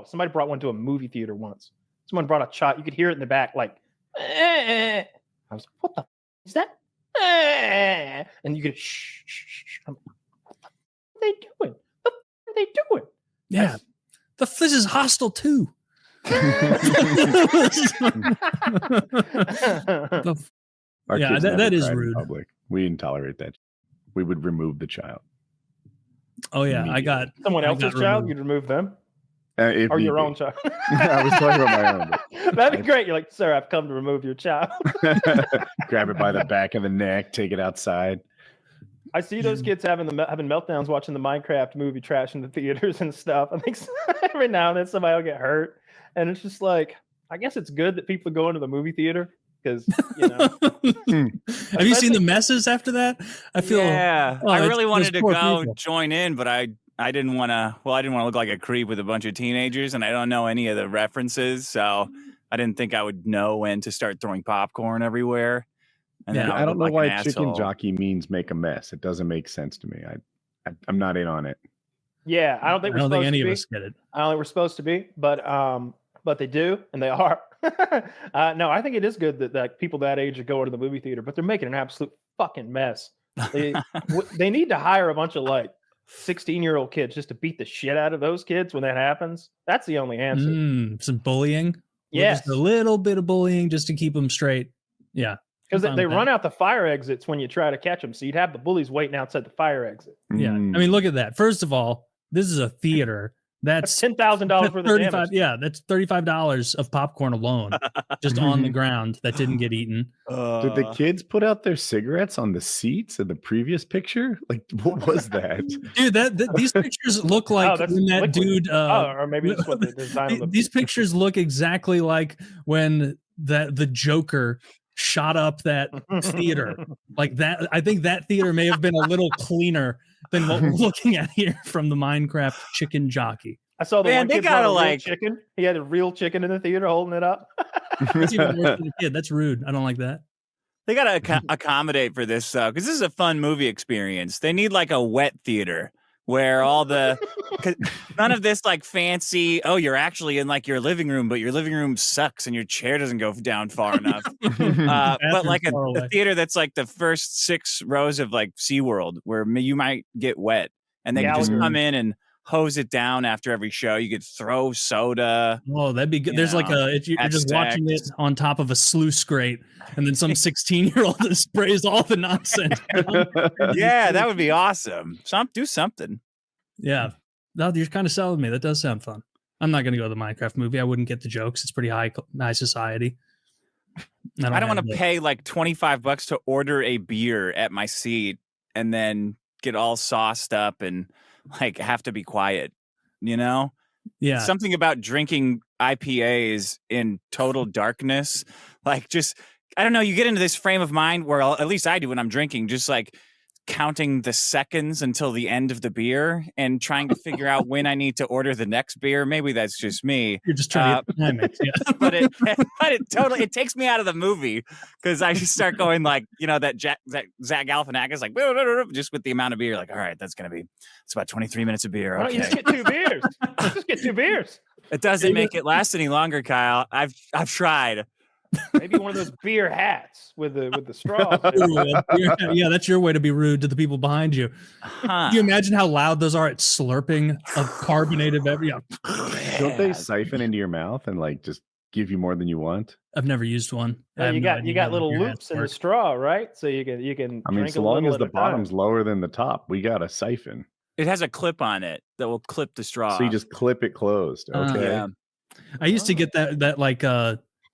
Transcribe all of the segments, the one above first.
somebody brought one to a movie theater once. Someone brought a child. You could hear it in the back, like, I was like, what the f- is that? And you could shh. I'm like, what the f- are they doing? What the f- are they doing? Yeah. This is Hostel 2. Our Yeah, kids that never is cried in rude. public. We didn't tolerate that. We would remove the child. Oh yeah, I got Someone else's child. removed. You'd remove them, If or need your be. own child. I was talking about my own. That'd be great. You're like, sir, I've come to remove your child. Grab it by the back of the neck, take it outside. I see those kids having meltdowns watching the Minecraft movie trash in the theaters and stuff. I think every now and then somebody will get hurt, and it's just like, I guess it's good that people go into the movie theater because Have you seen the messes after that? I feel. Yeah, oh, I really wanted to poor go people. join in, but I didn't want to. Well, I didn't want to look like a creep with a bunch of teenagers, and I don't know any of the references, so I didn't think I would know when to start throwing popcorn everywhere. And then I don't know look why like an chicken asshole. jockey means make a mess. It doesn't make sense to me. I'm not in on it. yeah, I don't think I don't we're think supposed any to of be. us get it. I don't think we're supposed to be, but they do, and they are. No, I think it is good that people that age are going to the movie theater, but they're making an absolute fucking mess. They need to hire a bunch of like 16-year-old kids just to beat the shit out of those kids when that happens. That's the only answer. Some bullying. Yes. Just a little bit of bullying just to keep them straight. Yeah. Because I'm fine they with run that. out the fire exits when you try to catch them. So you'd have the bullies waiting outside the fire exit. Yeah. I mean, look at that. First of all, this is a theater. That's That's $10,000 worth of damage. Yeah, that's $35 of popcorn alone, just on the ground that didn't get eaten. Did the kids put out their cigarettes on the seats in the previous picture? Like, what was that? Dude, these pictures look like that's when that liquid. dude. Or maybe it's what the design of the These pictures look exactly like when the Joker shot up that theater. Like that, I think that theater may have been a little cleaner than what we're looking at here from the Minecraft chicken jockey. I saw the Man, one they kid brought gotta, a real like- chicken. He had a real chicken in the theater holding it up. That's even worse than a kid. That's rude. I don't like that. They got to accommodate for this because this is a fun movie experience. They need like a wet theater where all the 'cause none of this like fancy. Oh, you're actually in like your living room, but your living room sucks and your chair doesn't go down far enough. But like far a away. theater that's like the first 6 rows of like SeaWorld where you might get wet, and they can just Gallagher. come in and hose it down after every show. You could throw soda. Oh, that'd be good. You There's like know, you're just that's watching it on top of a sluice grate, and then some 16-year-old sprays all the nonsense. Yeah, that would be awesome. Do something. Yeah. No, you're kind of selling me. That does sound fun. I'm not going to go to the Minecraft movie. I wouldn't get the jokes. It's pretty high society. I don't want have to the- pay like $25 to order a beer at my seat and then get all sauced up and like have to be quiet, you know? Yeah. Something about drinking IPAs in total darkness. Like just, I don't know, you get into this frame of mind where at least I do when I'm drinking, just like counting the seconds until the end of the beer and trying to figure out when I need to order the next beer. Maybe that's just me. You're just trying to get the timing. Yeah. but it totally takes me out of the movie because I just start going like, you know, that Zach Galifianakis like just with the amount of beer, like, all right, it's about 23 minutes of beer. Why don't you Okay. just get 2 beers? Just get 2 beers. It doesn't make it last any longer, Kyle. I've tried. Maybe one of those beer hats with the straws. Yeah, that's your way to be rude to the people behind you. Huh. Can you imagine how loud those are at slurping of carbonated beverage? Yeah. Don't they siphon into your mouth and like just give you more than you want? I've never used one. I Yeah, have you no got idea how little beer loops hats in the work. straw, right? So you can. I mean, drink so a long little as at the a time. bottom's lower than the top, we got a siphon. It has a clip on it that will clip the straw. So you just clip it closed. Okay. Yeah. I used to get that like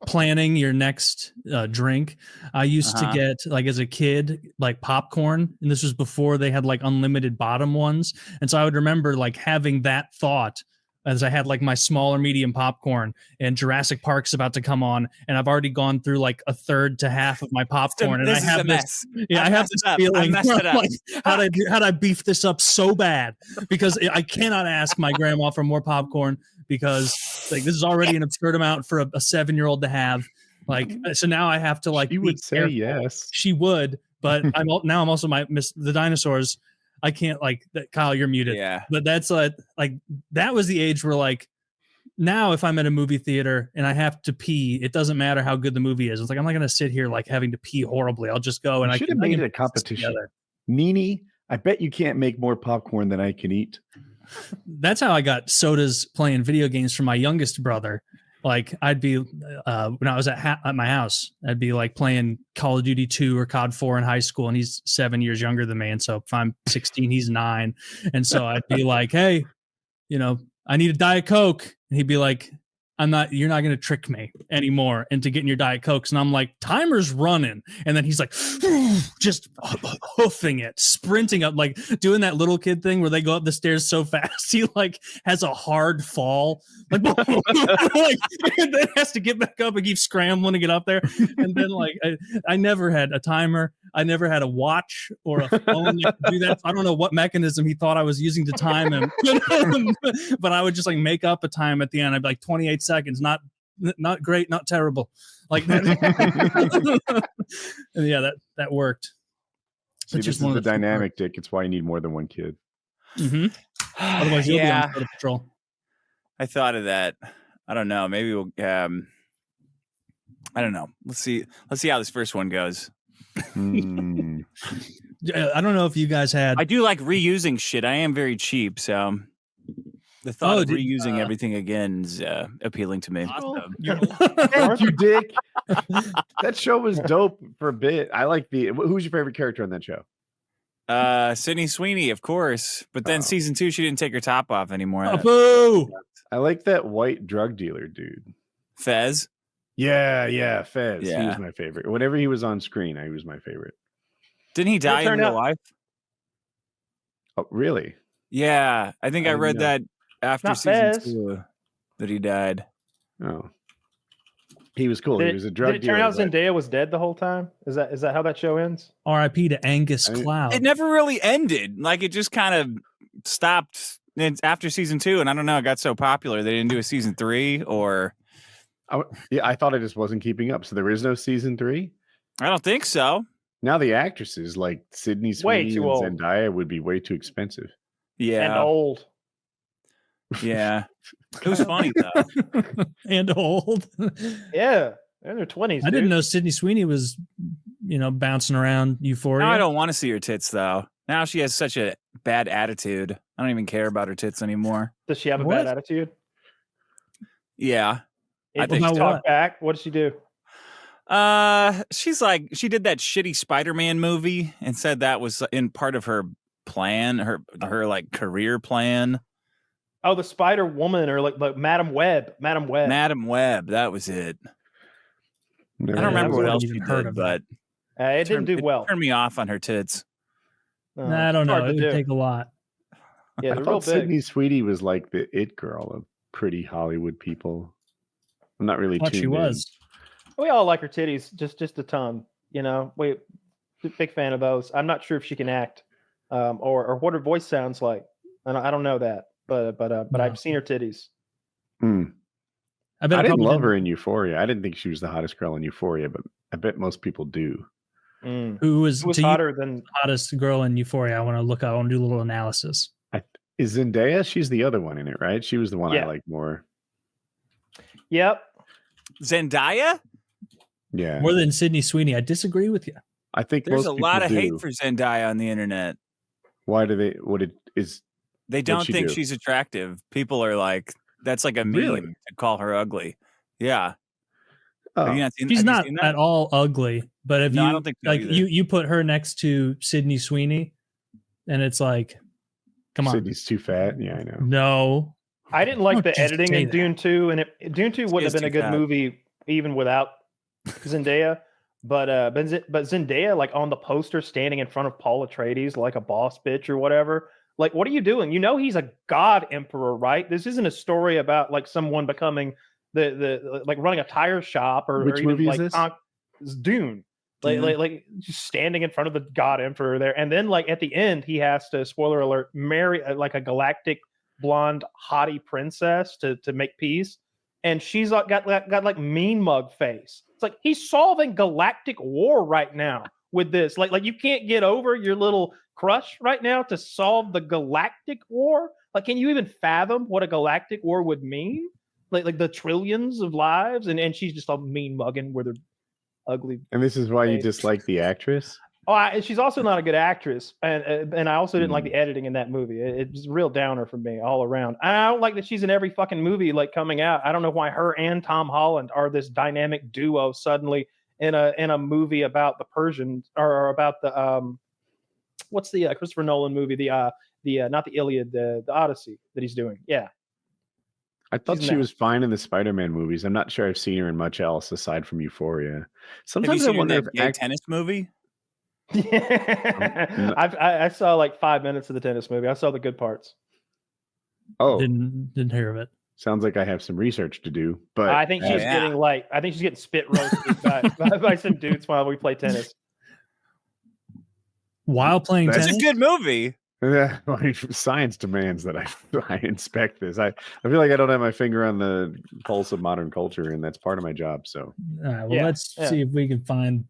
planning your next drink. I used to get like as a kid like popcorn, and this was before they had like unlimited bottom ones. And so I would remember like having that thought as I had like my small or medium popcorn, and Jurassic Park's about to come on, and I've already gone through like a third to half of my popcorn, and I This is have a this. mess. Yeah, I have this I feeling. messed it up. Like, how'd I beef this up so bad? Because I cannot ask my grandma for more popcorn because like this is already an absurd amount for a 7-year-old to have. Like, so now I have to like. You be would say careful. yes. She would, but I'm also miss the dinosaurs. I can't like that. Kyle, you're muted. Yeah. But that's like that was the age where like now if I'm at a movie theater and I have to pee, it doesn't matter how good the movie is. It's like I'm not going to sit here like having to pee horribly. I'll just go and I should have made it a competition. Nini, I bet you can't make more popcorn than I can eat. That's how I got sodas playing video games from my youngest brother. Like I'd be when I was at my house, I'd be like playing Call of Duty 2 or COD 4 in high school, and he's 7 years younger than me. And so if I'm 16, he's 9, and so I'd be like, "Hey, I need a Diet Coke," and he'd be like, "You're not going to trick me anymore into getting your Diet Cokes." And I'm like, "Timer's running." And then he's like, just hoofing it, sprinting up, like doing that little kid thing where they go up the stairs so fast. He like has a hard fall, like, and then has to get back up and keep scrambling to get up there. And then like, I never had a timer. I never had a watch or a phone that could do that. I don't know what mechanism he thought I was using to time him, but I would just like make up a time at the end. I'd be like 28 seconds, not great, not terrible. Like that. And yeah, that worked. See, this is the dynamic, Dick. It's why you need more than one kid. Mm-hmm. Otherwise, you'll be on patrol. I thought of that. I don't know. Maybe we'll. I don't know. Let's see how this first one goes. I don't know if you guys had. I do like reusing shit. I am very cheap, so the thought of reusing everything again is appealing to me. Awesome. Thank you, Dick. That show was dope for a bit. I like who's your favorite character on that show? Sydney Sweeney, of course. But then season 2, she didn't take her top off anymore. Boo! I like that white drug dealer dude. Fez? Yeah, Fez. Yeah. He was my favorite. Whenever he was on screen, he was my favorite. Didn't he die in real life? Oh, really? Yeah. I think I read that after season 2 that he died. Oh. He was cool. He was a drug dealer. Did it turn out Zendaya was dead the whole time? Is that how that show ends? R.I.P. to Angus Cloud. It never really ended. Like it just kind of stopped after season 2, and I don't know, it got so popular they didn't do a season 3 or I thought I just wasn't keeping up. So there is no season 3? I don't think so. Now the actresses like Sydney Sweeney and Zendaya would be way too expensive. Yeah. And old. Yeah. It was funny though. And old. Yeah. They're in their 20s. I didn't know Sydney Sweeney was, bouncing around Euphoria. Now I don't want to see her tits though. Now she has such a bad attitude. I don't even care about her tits anymore. Does she have a bad attitude? Yeah. I think she talked back. What did she do? She did that shitty Spider-Man movie and said that was in part of her plan, her like career plan. Oh, the Spider Woman or like Madam Web. Madam Web. That was it. I don't remember what else she did, but it didn't do well. It turned me off on her tits. I don't know. It would take a lot. Yeah, I thought Sydney Sweeney was like the it girl of pretty Hollywood people. I'm not really tuned she was. We all like her titties, just a ton. We big fan of those. I'm not sure if she can act, or what her voice sounds like. I don't know that, but I've seen her titties. I didn't love her in Euphoria. I didn't think she was the hottest girl in Euphoria, but I bet most people do. Who was hotter than the hottest girl in Euphoria? I want to look. I want to do a little analysis. Is Zendaya? She's the other one in it, right? She was the one I like more. Yep. Zendaya? Yeah. More than Sydney Sweeney. I disagree with you. I think there's a lot of hate for Zendaya on the internet. Why do they? They don't think she's attractive. People are like, that's like a meme to call her ugly. Yeah. Oh. She's not at all ugly, but if I don't think so you put her next to Sydney Sweeney, and it's like, come on, Sydney's too fat. Yeah, I know. No, I didn't like the editing in Dune 2, and Dune 2 wouldn't have been a good movie even without Zendaya. But Zendaya, like on the poster, standing in front of Paul Atreides like a boss bitch or whatever. Like, what are you doing? He's a god emperor, right? This isn't a story about like someone becoming the like running a tire shop or which movie is this? It's Dune. Like just standing in front of the god emperor there, and then like at the end he has to, spoiler alert, marry like a galactic blonde hottie princess to make peace, and she's got like mean mug face. It's like he's solving galactic war right now with this. Like you can't get over your little crush right now to solve the galactic war. Like, can you even fathom what a galactic war would mean? like the trillions of lives, and she's just a mean mugging with her ugly. And this is why you face. dislike the actress? Oh, she's also not a good actress, and I also didn't like the editing in that movie. It's a real downer for me all around. And I don't like that she's in every fucking movie like coming out. I don't know why her and Tom Holland are this dynamic duo suddenly in a movie about the Persians or about the what's the Christopher Nolan movie, the not the Iliad, the Odyssey that he's doing. Yeah. I thought she was fine in the Spider-Man movies. I'm not sure I've seen her in much else aside from Euphoria. Sometimes I wonder if tennis movie. Yeah, I saw like 5 minutes of the tennis movie. I saw the good parts. Oh, didn't hear of it. Sounds like I have some research to do. But I think she's getting spit roasted by some dudes while we play tennis. While playing tennis, it's a good movie. Yeah, science demands that I inspect this. I feel like I don't have my finger on the pulse of modern culture, and that's part of my job. So, all right, well, let's see if we can find.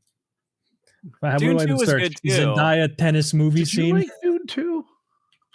Dune 2 was good too. Zendaya tennis movie scene. You like Dune 2?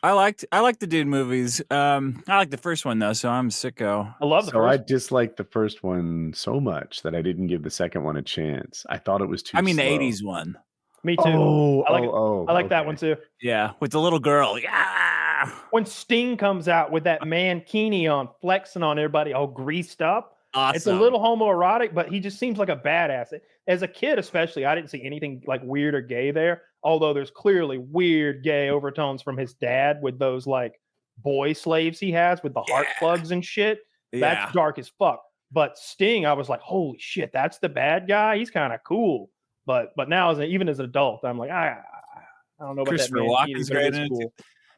I liked the Dune movies. I like the first one though, so I'm sicko. I love the first. I disliked the first one so much that I didn't give the second one a chance. I thought it was too. I mean, slow. the '80s one. Me too. I like that one too. Yeah, with the little girl. Yeah. When Sting comes out with that mankini on, flexing on everybody, all greased up. Awesome. It's a little homoerotic, but he just seems like a badass. As a kid, especially, I didn't see anything like weird or gay there. Although there's clearly weird gay overtones from his dad with those like boy slaves he has with the heart plugs and shit. That's dark as fuck. But Sting, I was like, holy shit, that's the bad guy. He's kind of cool. But now, even as an adult, I'm like, I don't know about Christopher that. Walken's great in it. Cool.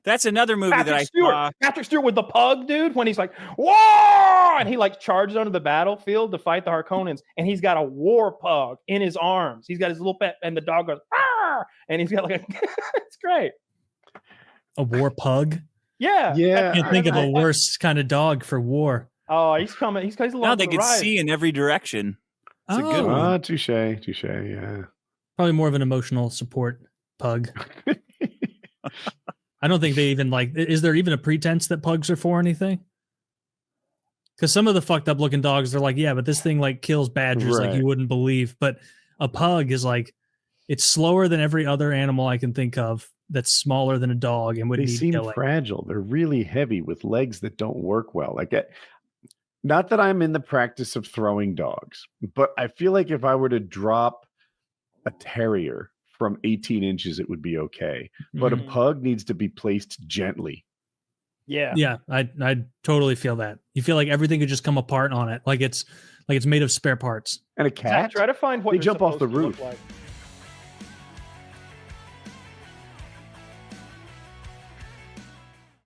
That's another movie Patrick Stewart with the pug, dude, when he's like, whoa! And he like charges onto the battlefield to fight the Harkonnens, and he's got a war pug in his arms. He's got his little pet, and the dog goes, ah! And he's got like it's great. A war pug? Yeah. I can't think of a worse kind of dog for war. Oh, he's coming. He's along now they the can ride. see in every direction. It's a good one. Touche, yeah. Probably more of an emotional support pug. I don't think they even is there even a pretense that pugs are for anything? Because some of the fucked up looking dogs, they're like, yeah, but this thing like kills badgers like you wouldn't believe. But a pug is like, it's slower than every other animal I can think of that's smaller than a dog and would need seem killing. Fragile. They're really heavy with legs that don't work well. Like, not that I'm in the practice of throwing dogs, but I feel like if I were to drop a terrier from 18 inches, it would be okay. But a pug needs to be placed gently. Yeah. I totally feel that. You feel like everything could just come apart on it, like it's made of spare parts. And a cat? Try to find what they jump off the roof. Like.